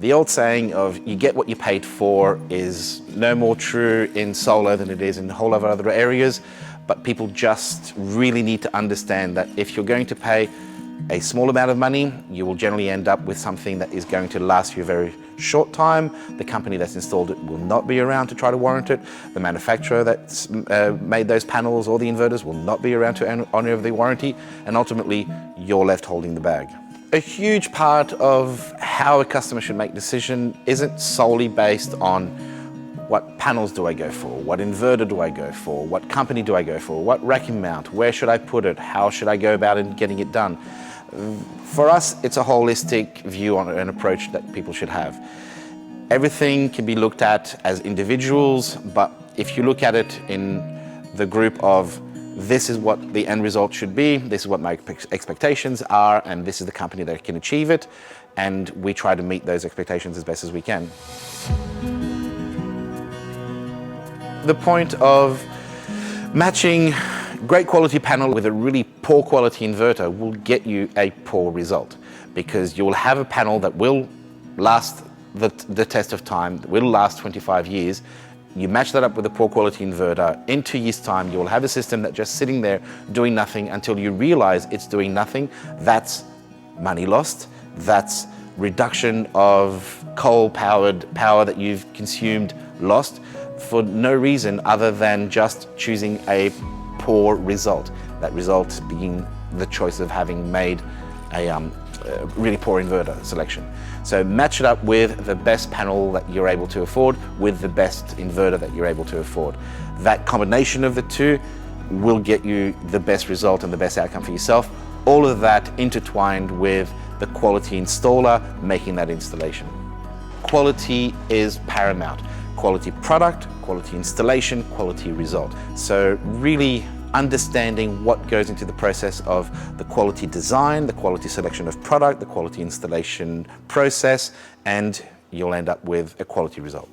The old saying of you get what you paid for is no more true in solar than it is in a whole lot of other areas, but people just really need to understand that if you're going to pay a small amount of money, you will generally end up with something that is going to last you a very short time. The company that's installed it will not be around to try to warrant it. The manufacturer that's made those panels or the inverters will not be around to honor the warranty, and ultimately you're left holding the bag. A huge part of how a customer should make a decision isn't solely based on what panels do I go for, what inverter do I go for, what company do I go for, what racking mount, where should I put it, how should I go about it getting it done. For us, it's a holistic view on an approach that people should have. Everything can be looked at as individuals, but if you look at it in the group of this is what the end result should be, this is what my expectations are, and this is the company that can achieve it, and we try to meet those expectations as best as we can. The point of matching great quality panel with a really poor quality inverter will get you a poor result, because you will have a panel that will last the test of time, that will last 25 years. You match that up with a poor quality inverter, in 2 years' time you will have a system that's just sitting there doing nothing until you realize it's doing nothing. That's money lost, that's reduction of coal-powered power that you've consumed lost for no reason other than just choosing a poor result. That result being the choice of having made a really poor inverter selection. So match it up with the best panel that you're able to afford with the best inverter that you're able to afford. That combination of the two will get you the best result and the best outcome for yourself. All of that intertwined with the quality installer making that installation. Quality is paramount. Quality product, quality installation, quality result. So really understanding what goes into the process of the quality design, the quality selection of product, the quality installation process, and you'll end up with a quality result.